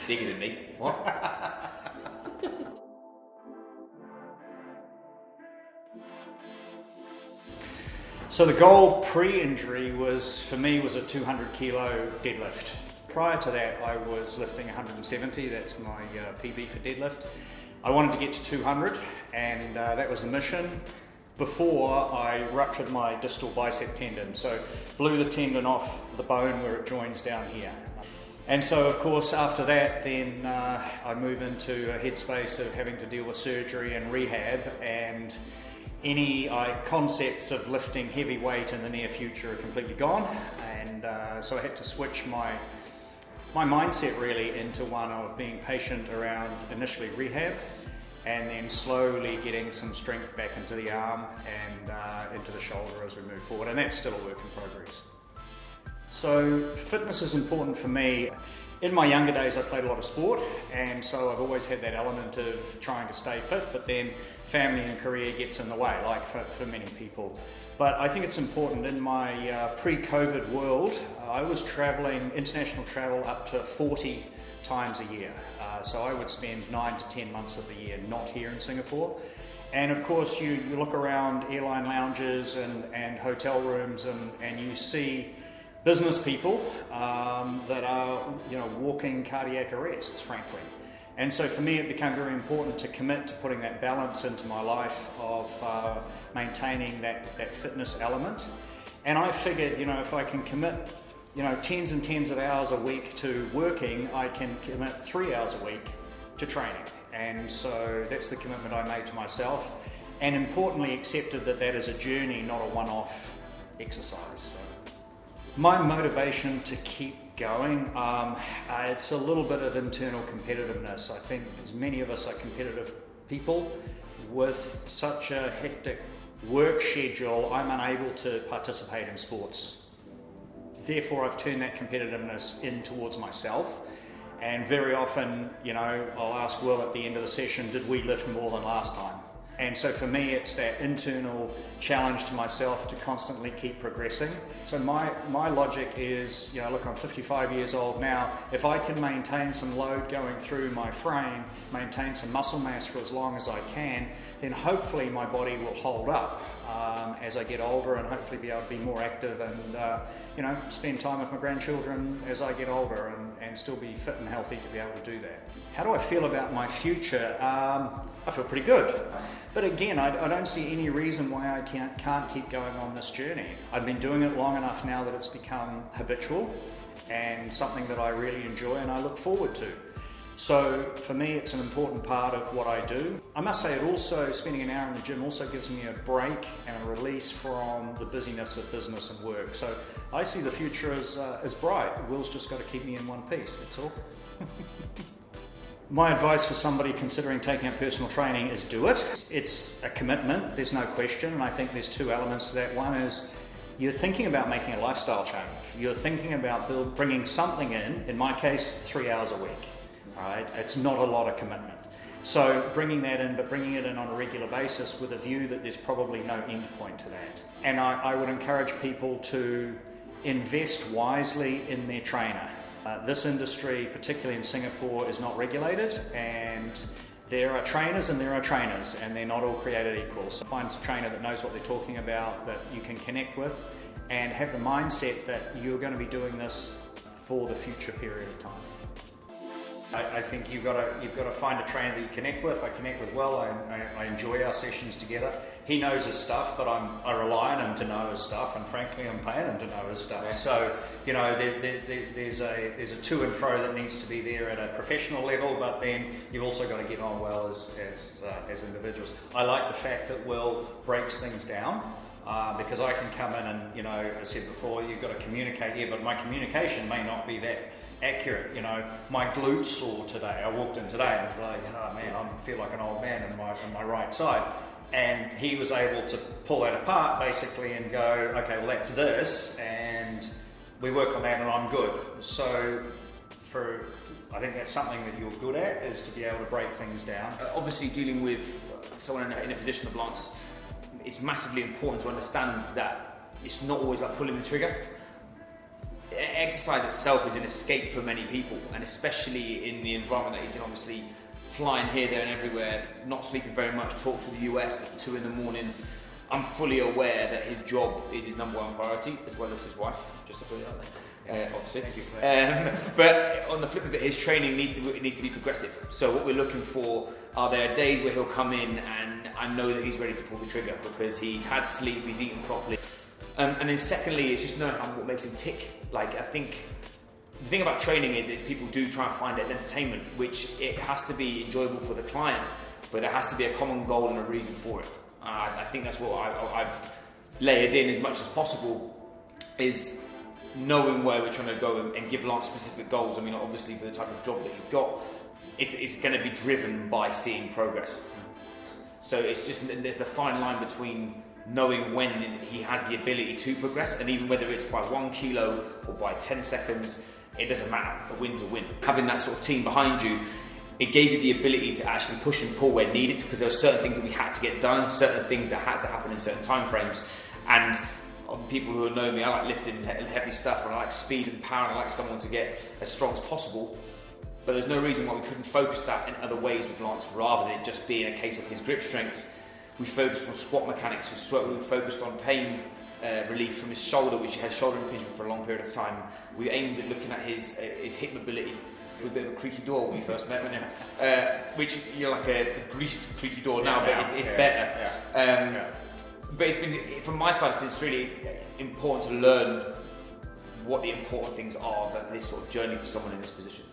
Bigger than me. What? So the goal pre-injury for me was a 200 kilo deadlift. Prior to that, I was lifting 170, that's my PB for deadlift. I wanted to get to 200, and that was the mission before I ruptured my distal bicep tendon. So blew the tendon off the bone where it joins down here. And so, of course, after that, then I move into a headspace of having to deal with surgery and rehab, and any concepts of lifting heavy weight in the near future are completely gone. And so I had to switch my mindset really into one of being patient around initially rehab, and then slowly getting some strength back into the arm and into the shoulder as we move forward. And that's still a work in progress. So fitness is important for me. In my younger days, I played a lot of sport, and so I've always had that element of trying to stay fit, but then family and career gets in the way, like for many people. But I think it's important. In my pre-COVID world, I was traveling, international travel, up to 40 times a year. So I would spend 9 to 10 months of the year not here in Singapore. And of course, you look around airline lounges and hotel rooms, and you see business people that are, walking cardiac arrests, frankly. And so for me, it became very important to commit to putting that balance into my life of maintaining that fitness element. And I figured, if I can commit, tens and tens of hours a week to working, I can commit 3 hours a week to training. And so that's the commitment I made to myself, and importantly accepted that is a journey, not a one-off exercise. So my motivation to keep going, it's a little bit of internal competitiveness. I think as many of us are competitive people, with such a hectic work schedule, I'm unable to participate in sports. Therefore, I've turned that competitiveness in towards myself. And very often, I'll ask Will at the end of the session, did we lift more than last time? And so for me, it's that internal challenge to myself to constantly keep progressing. So my logic is, look, I'm 55 years old now. If I can maintain some load going through my frame, maintain some muscle mass for as long as I can, then hopefully my body will hold up as I get older, and hopefully be able to be more active and, spend time with my grandchildren as I get older, and still be fit and healthy to be able to do that. How do I feel about my future? I feel pretty good. But again, I don't see any reason why I can't keep going on this journey. I've been doing it long enough now that it's become habitual and something that I really enjoy and I look forward to. So for me, it's an important part of what I do. I must say, it also, spending an hour in the gym also gives me a break and a release from the busyness of business and work. So I see the future as bright. Will's just got to keep me in one piece, that's all. My advice for somebody considering taking up personal training is do it. It's a commitment, there's no question, and I think there's two elements to that. One is you're thinking about making a lifestyle change. You're thinking about bringing something in my case, 3 hours a week. Right? It's not a lot of commitment. So bringing that in, but bringing it in on a regular basis with a view that there's probably no end point to that. And I would encourage people to invest wisely in their trainer. This industry, particularly in Singapore, is not regulated, and there are trainers and there are trainers, and they're not all created equal. So find a trainer that knows what they're talking about, that you can connect with, and have the mindset that you're going to be doing this for the future period of time. I think you've got to find a trainer that you connect with. I connect with Will. I enjoy our sessions together. He knows his stuff, but I rely on him to know his stuff, and frankly, I'm paying him to know his stuff. Yeah. So there's a to and fro that needs to be there at a professional level, but then you've also got to get on well as individuals. I like the fact that Will breaks things down. Because I can come in and, I said before, you've got to communicate here, but my communication may not be that accurate. My glutes sore today. I walked in today and I was like, oh man, I feel like an old man on my right side. And he was able to pull that apart basically and go, okay, well that's this, and we work on that and I'm good. So I think that's something that you're good at, is to be able to break things down. Obviously dealing with someone in a position of Lance, it's massively important to understand that it's not always about pulling the trigger. exercise itself is an escape for many people, and especially in the environment that he's in, obviously flying here, there and everywhere, not sleeping very much, talk to the US at 2 in the morning. I'm fully aware that his job is his number one priority, as well as his wife, just to put it out there, obviously. But on the flip of it, his training needs to be progressive. So what we're looking for are there days where he'll come in and I know that he's ready to pull the trigger because he's had sleep, he's eaten properly. And then secondly, it's just knowing what makes him tick. Like, I think the thing about training is people do try and find it as entertainment, which it has to be enjoyable for the client, but there has to be a common goal and a reason for it. I think that's what I've layered in as much as possible, is knowing where we're trying to go and give Lance specific goals. I mean, obviously for the type of job that he's got, it's going to be driven by seeing progress. So it's just there's the fine line between knowing when he has the ability to progress, and even whether it's by 1 kilo or by 10 seconds, it doesn't matter. A win's a win. Having that sort of team behind you, it gave you the ability to actually push and pull where needed, because there were certain things that we had to get done, certain things that had to happen in certain time frames. And people who know me, I like lifting heavy stuff, and I like speed and power, and I like someone to get as strong as possible. But there's no reason why we couldn't focus that in other ways with Lance, rather than just being a case of his grip strength. We focused on squat mechanics, we focused on pain relief from his shoulder, which he had shoulder impingement for a long period of time. We aimed at looking at his hip mobility. It was a bit of a creaky door when we first met, wasn't it? Which, you're like a greased creaky door now, but it's better. But it's been, from my side, it's been really important to learn what the important things are of this sort of journey for someone in this position.